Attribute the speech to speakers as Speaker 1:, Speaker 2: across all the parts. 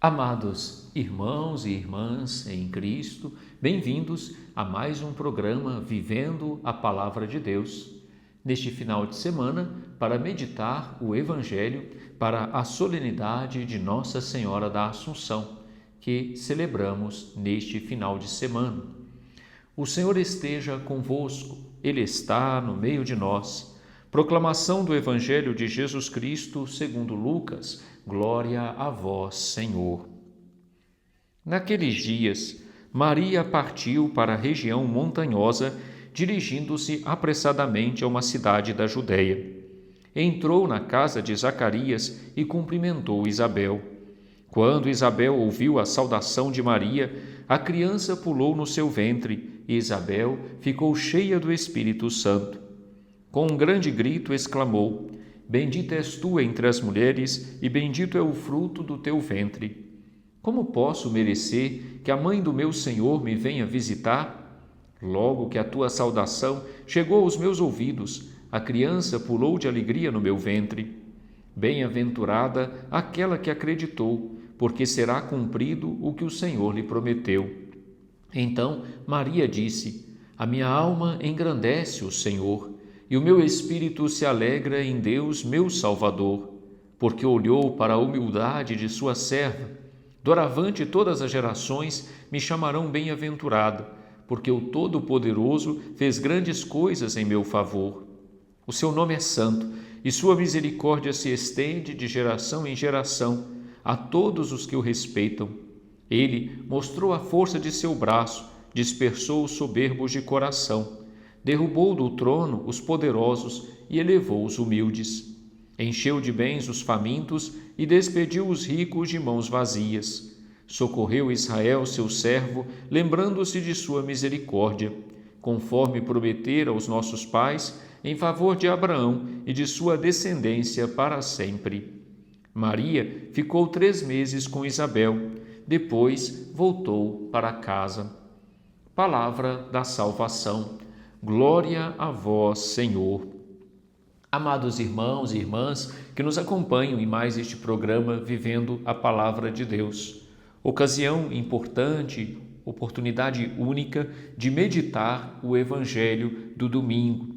Speaker 1: Amados irmãos e irmãs em Cristo, bem-vindos a mais um programa Vivendo a Palavra de Deus. Neste final de semana, para meditar o Evangelho para a solenidade de Nossa Senhora da Assunção, que celebramos neste final de semana. O Senhor esteja convosco, Ele está no meio de nós. Proclamação do Evangelho de Jesus Cristo segundo Lucas. Glória a vós, Senhor. Naqueles dias, Maria partiu para a região montanhosa, dirigindo-se apressadamente a uma cidade da Judéia. Entrou na casa de Zacarias e cumprimentou Isabel. Quando Isabel ouviu a saudação de Maria, a criança pulou no seu ventre e Isabel ficou cheia do Espírito Santo. Com um grande grito exclamou: Bendita és tu entre as mulheres, e bendito é o fruto do teu ventre. Como posso merecer que a mãe do meu Senhor me venha visitar? Logo que a tua saudação chegou aos meus ouvidos, a criança pulou de alegria no meu ventre. Bem-aventurada aquela que acreditou, porque será cumprido o que o Senhor lhe prometeu. Então Maria disse: A minha alma engrandece o Senhor, e o meu espírito se alegra em Deus, meu Salvador, porque olhou para a humildade de sua serva. Doravante todas as gerações me chamarão bem-aventurada, porque o Todo-Poderoso fez grandes coisas em meu favor. O seu nome é santo, e sua misericórdia se estende de geração em geração a todos os que o respeitam. Ele mostrou a força de seu braço, dispersou os soberbos de coração, derrubou do trono os poderosos e elevou os humildes. Encheu de bens os famintos e despediu os ricos de mãos vazias. Socorreu Israel, seu servo, lembrando-se de sua misericórdia, conforme prometera aos nossos pais, em favor de Abraão e de sua descendência para sempre. Maria ficou 3 meses com Isabel, depois voltou para casa. Palavra da salvação. Glória a vós, Senhor. Amados irmãos e irmãs que nos acompanham em mais este programa Vivendo a Palavra de Deus. Ocasião importante, oportunidade única de meditar o Evangelho do domingo.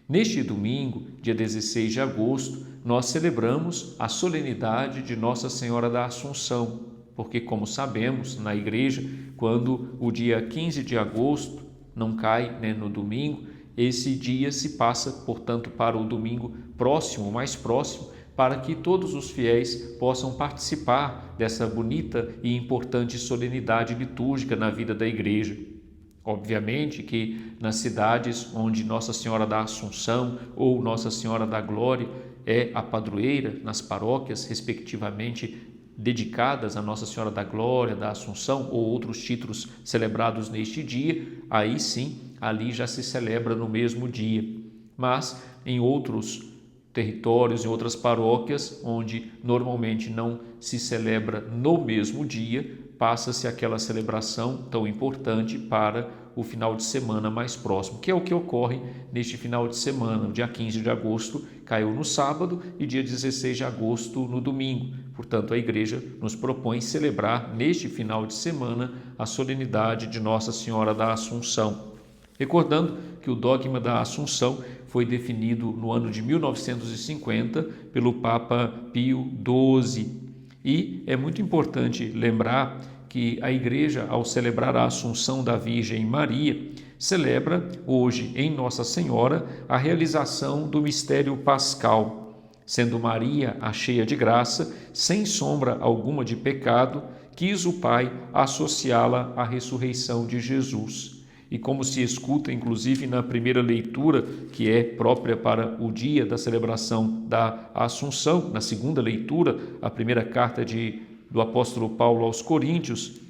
Speaker 1: Neste domingo, dia 16 de agosto, nós celebramos a solenidade de Nossa Senhora da Assunção, porque, como sabemos, na igreja, quando o dia 15 de agosto não cai no domingo, esse dia se passa, portanto, para o domingo próximo, mais próximo, para que todos os fiéis possam participar dessa bonita e importante solenidade litúrgica na vida da igreja. Obviamente que nas cidades onde Nossa Senhora da Assunção ou Nossa Senhora da Glória é a padroeira, nas paróquias, respectivamente, dedicadas a Nossa Senhora da Glória, da Assunção ou outros títulos celebrados neste dia, aí sim, ali já se celebra no mesmo dia. Mas em outros territórios, em outras paróquias, onde normalmente não se celebra no mesmo dia, passa-se aquela celebração tão importante para o final de semana mais próximo, que é o que ocorre neste final de semana. O dia 15 de agosto caiu no sábado e dia 16 de agosto no domingo. Portanto, a igreja nos propõe celebrar neste final de semana a solenidade de Nossa Senhora da Assunção. Recordando que o dogma da Assunção foi definido no ano de 1950 pelo Papa Pio XII. E é muito importante lembrar que a Igreja, ao celebrar a Assunção da Virgem Maria, celebra hoje em Nossa Senhora a realização do mistério pascal, sendo Maria a cheia de graça, sem sombra alguma de pecado, quis o Pai associá-la à ressurreição de Jesus. E como se escuta, inclusive, na primeira leitura, que é própria para o dia da celebração da Assunção, na segunda leitura, a primeira carta do apóstolo Paulo aos Coríntios,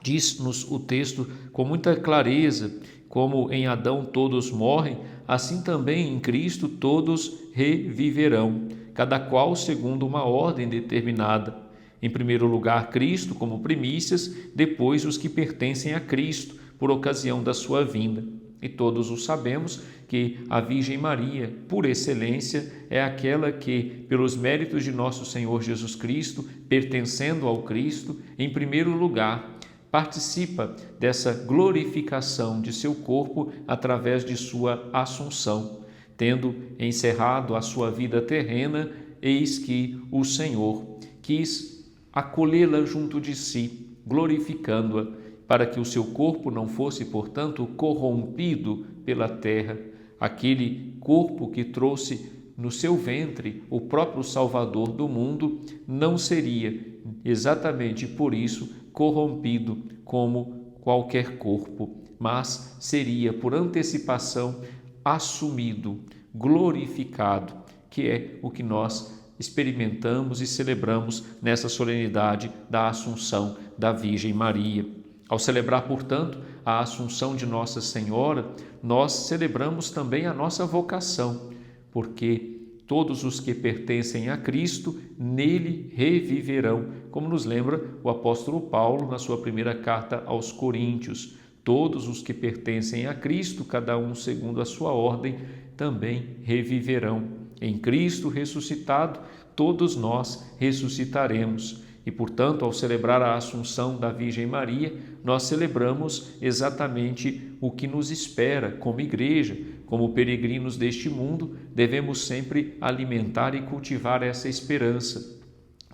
Speaker 1: diz-nos o texto com muita clareza: como em Adão todos morrem, assim também em Cristo todos reviverão, cada qual segundo uma ordem determinada. Em primeiro lugar, Cristo como primícias, depois os que pertencem a Cristo, por ocasião da sua vinda. E todos o sabemos que a Virgem Maria, por excelência, é aquela que, pelos méritos de nosso Senhor Jesus Cristo, pertencendo ao Cristo, em primeiro lugar, participa dessa glorificação de seu corpo através de sua assunção. Tendo encerrado a sua vida terrena, eis que o Senhor quis acolhê-la junto de si, glorificando-a, para que o seu corpo não fosse, portanto, corrompido pela terra, aquele corpo que trouxe no seu ventre o próprio Salvador do mundo, não seria, exatamente por isso, corrompido como qualquer corpo, mas seria, por antecipação, assumido, glorificado, que é o que nós experimentamos e celebramos nessa solenidade da Assunção da Virgem Maria. Ao celebrar, portanto, a Assunção de Nossa Senhora, nós celebramos também a nossa vocação, porque todos os que pertencem a Cristo nele reviverão, como nos lembra o apóstolo Paulo na sua primeira carta aos Coríntios. Todos os que pertencem a Cristo, cada um segundo a sua ordem, também reviverão. Em Cristo ressuscitado, todos nós ressuscitaremos. E, portanto, ao celebrar a Assunção da Virgem Maria, nós celebramos exatamente o que nos espera como igreja, como peregrinos deste mundo, devemos sempre alimentar e cultivar essa esperança.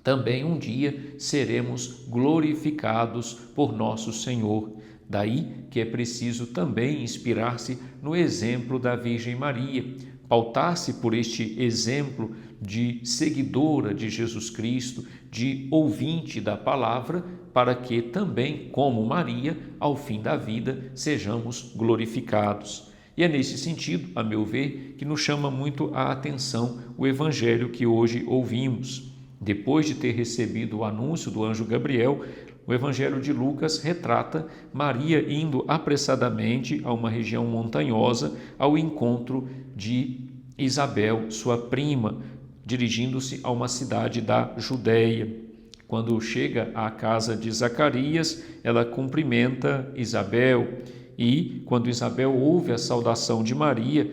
Speaker 1: Também um dia seremos glorificados por nosso Senhor. Daí que é preciso também inspirar-se no exemplo da Virgem Maria, pautar-se por este exemplo de seguidora de Jesus Cristo, de ouvinte da palavra, para que também, como Maria, ao fim da vida, sejamos glorificados. E é nesse sentido, a meu ver, que nos chama muito a atenção o evangelho que hoje ouvimos. Depois de ter recebido o anúncio do anjo Gabriel, o evangelho de Lucas retrata Maria indo apressadamente a uma região montanhosa ao encontro de Isabel, sua prima, dirigindo-se a uma cidade da Judéia. Quando chega à casa de Zacarias, ela cumprimenta Isabel e, quando Isabel ouve a saudação de Maria,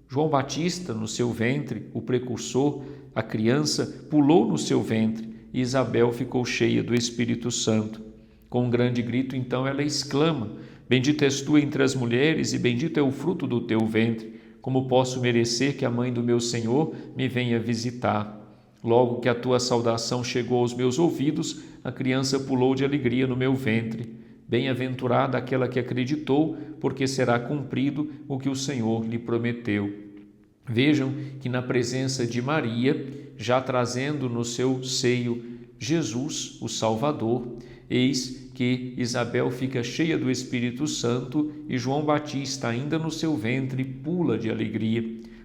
Speaker 1: João Batista no seu ventre, o precursor, a criança, pulou no seu ventre e Isabel ficou cheia do Espírito Santo. Com um grande grito, então, ela exclama: Bendita és tu entre as mulheres e bendito é o fruto do teu ventre. Como posso merecer que a mãe do meu Senhor me venha visitar? Logo que a tua saudação chegou aos meus ouvidos, a criança pulou de alegria no meu ventre. Bem-aventurada aquela que acreditou, porque será cumprido o que o Senhor lhe prometeu. Vejam que na presença de Maria, já trazendo no seu seio Jesus, o Salvador, eis que Isabel fica cheia do Espírito Santo e João Batista, ainda no seu ventre, pula de alegria,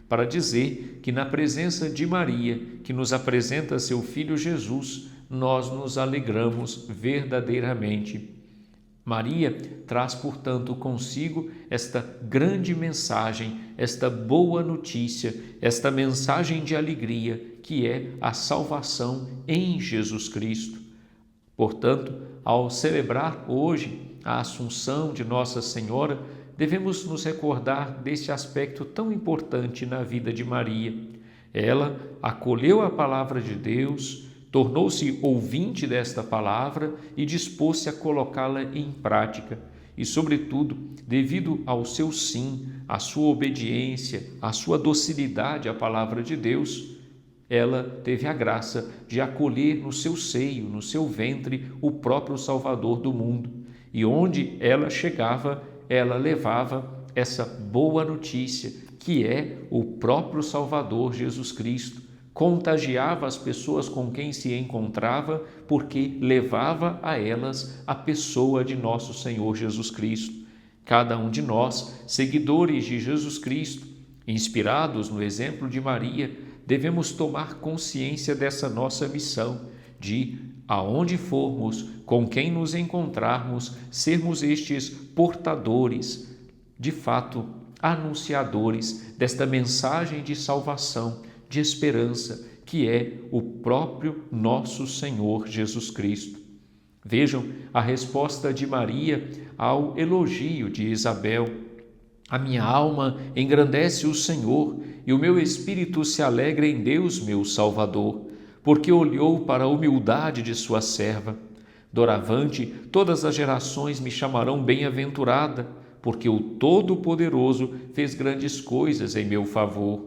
Speaker 1: para dizer que na presença de Maria, que nos apresenta seu Filho Jesus, nós nos alegramos verdadeiramente. Maria traz, portanto, consigo esta grande mensagem, esta boa notícia, esta mensagem de alegria, que é a salvação em Jesus Cristo. Portanto, ao celebrar hoje a Assunção de Nossa Senhora, devemos nos recordar deste aspecto tão importante na vida de Maria. Ela acolheu a palavra de Deus, tornou-se ouvinte desta palavra e dispôs-se a colocá-la em prática. E, sobretudo, devido ao seu sim, à sua obediência, à sua docilidade à palavra de Deus, ela teve a graça de acolher no seu seio, no seu ventre, o próprio Salvador do mundo. E onde ela chegava, ela levava essa boa notícia, que é o próprio Salvador Jesus Cristo. Contagiava as pessoas com quem se encontrava, porque levava a elas a pessoa de nosso Senhor Jesus Cristo. Cada um de nós, seguidores de Jesus Cristo, inspirados no exemplo de Maria, devemos tomar consciência dessa nossa missão, de, aonde formos, com quem nos encontrarmos, sermos estes portadores, de fato, anunciadores desta mensagem de salvação, de esperança, que é o próprio nosso Senhor Jesus Cristo. Vejam a resposta de Maria ao elogio de Isabel. A minha alma engrandece o Senhor, e o meu espírito se alegra em Deus, meu Salvador, porque olhou para a humildade de sua serva. Doravante, todas as gerações me chamarão bem-aventurada, porque o Todo-Poderoso fez grandes coisas em meu favor.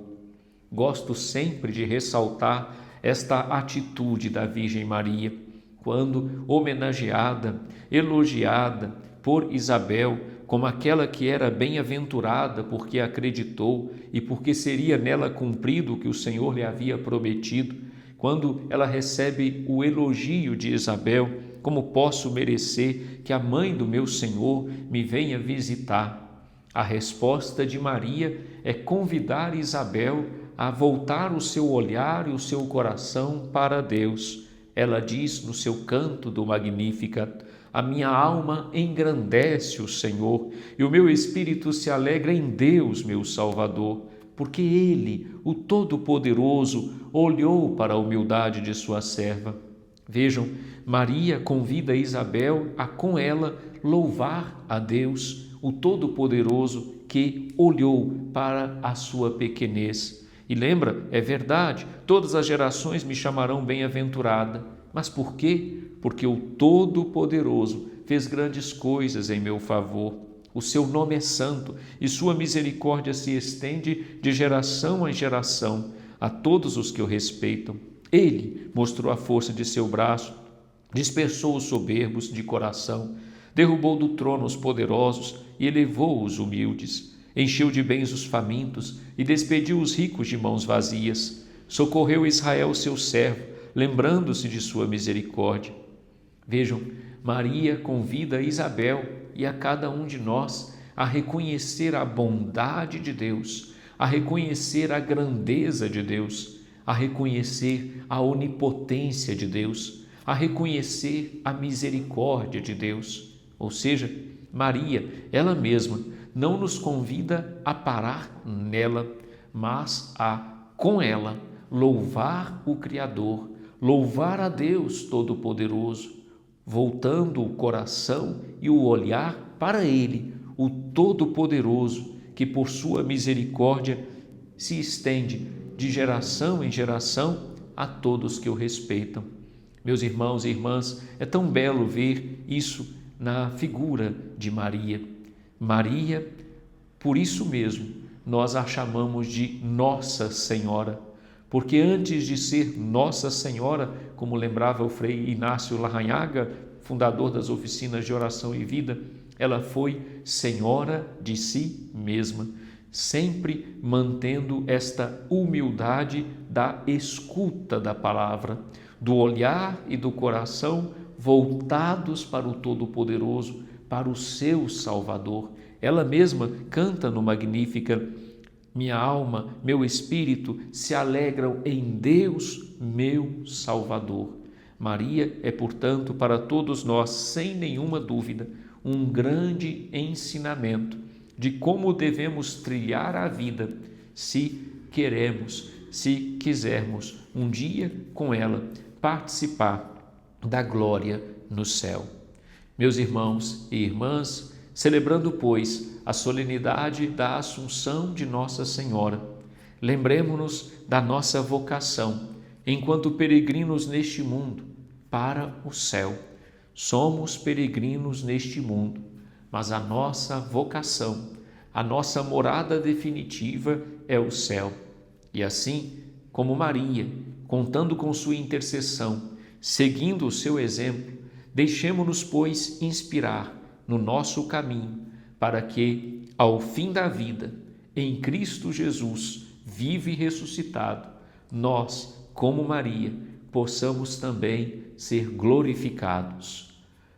Speaker 1: Gosto sempre de ressaltar esta atitude da Virgem Maria, quando homenageada, elogiada por Isabel como aquela que era bem-aventurada porque acreditou e porque seria nela cumprido o que o Senhor lhe havia prometido. Quando ela recebe o elogio de Isabel: como posso merecer que a mãe do meu Senhor me venha visitar? A resposta de Maria é convidar Isabel a voltar o seu olhar e o seu coração para Deus. Ela diz no seu canto do Magnificat: a minha alma engrandece o Senhor, e o meu espírito se alegra em Deus, meu Salvador, porque Ele, o Todo-Poderoso, olhou para a humildade de sua serva. Vejam, Maria convida Isabel a com ela louvar a Deus, o Todo-Poderoso, que olhou para a sua pequenez. E lembra, é verdade, todas as gerações me chamarão bem-aventurada. Mas por quê? Porque o Todo-Poderoso fez grandes coisas em meu favor. O seu nome é santo e sua misericórdia se estende de geração em geração a todos os que o respeitam. Ele mostrou a força de seu braço, dispersou os soberbos de coração, derrubou do trono os poderosos e elevou os humildes. Encheu de bens os famintos e despediu os ricos de mãos vazias. Socorreu Israel, seu servo, lembrando-se de sua misericórdia. Vejam, Maria convida Isabel e a cada um de nós a reconhecer a bondade de Deus, a reconhecer a grandeza de Deus, a reconhecer a onipotência de Deus, a reconhecer a misericórdia de Deus. Ou seja, Maria, ela mesma, não nos convida a parar nela, mas a, com ela, louvar o Criador, louvar a Deus Todo-Poderoso, voltando o coração e o olhar para Ele, o Todo-Poderoso, que por sua misericórdia se estende de geração em geração a todos que o respeitam. Meus irmãos e irmãs, é tão belo ver isso na figura de Maria. Maria, por isso mesmo, nós a chamamos de Nossa Senhora, porque antes de ser Nossa Senhora, como lembrava o Frei Inácio Larrañaga, fundador das oficinas de oração e vida, ela foi Senhora de si mesma, sempre mantendo esta humildade da escuta da palavra, do olhar e do coração voltados para o Todo-Poderoso, para o seu Salvador. Ela mesma canta no Magnífica: minha alma, meu espírito se alegram em Deus, meu Salvador. Maria é, portanto, para todos nós, sem nenhuma dúvida, um grande ensinamento de como devemos trilhar a vida se queremos, se quisermos um dia com ela participar da glória no céu. Meus irmãos e irmãs, celebrando, pois, a solenidade da Assunção de Nossa Senhora, lembremo-nos da nossa vocação enquanto peregrinos neste mundo para o céu. Somos peregrinos neste mundo, mas a nossa vocação, a nossa morada definitiva é o céu. E assim, como Maria, contando com sua intercessão, seguindo o seu exemplo, deixemo-nos, pois, inspirar no nosso caminho, para que, ao fim da vida, em Cristo Jesus, vivo e ressuscitado, nós, como Maria, possamos também ser glorificados.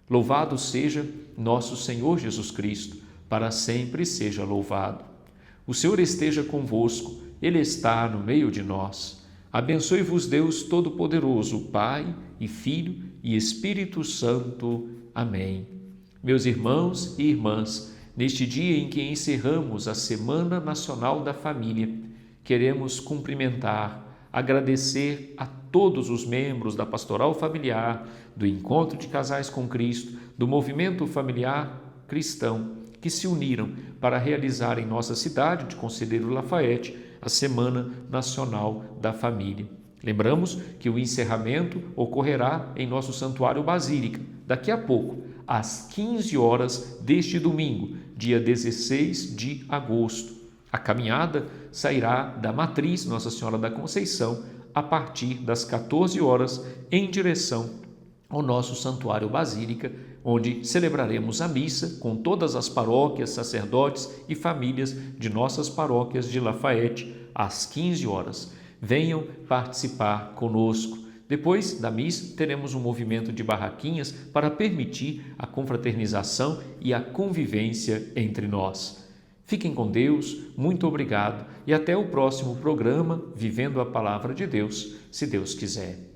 Speaker 1: Louvado seja nosso Senhor Jesus Cristo, para sempre seja louvado. O Senhor esteja convosco, Ele está no meio de nós. Abençoe-vos Deus Todo-Poderoso, Pai e Filho e Espírito Santo. Amém. Meus irmãos e irmãs, neste dia em que encerramos a Semana Nacional da Família, queremos cumprimentar, agradecer a todos os membros da Pastoral Familiar, do Encontro de Casais com Cristo, do Movimento Familiar Cristão que se uniram para realizar em nossa cidade de Conselheiro Lafayette a Semana Nacional da Família. Lembramos que o encerramento ocorrerá em nosso Santuário Basílica, daqui a pouco, às 15 horas deste domingo, dia 16 de agosto. A caminhada sairá da Matriz Nossa Senhora da Conceição a partir das 14 horas em direção ao nosso Santuário Basílica, onde celebraremos a missa com todas as paróquias, sacerdotes e famílias de nossas paróquias de Lafayette às 15 horas. Venham participar conosco. Depois da missa, teremos um movimento de barraquinhas para permitir a confraternização e a convivência entre nós. Fiquem com Deus, muito obrigado e até o próximo programa Vivendo a Palavra de Deus, se Deus quiser.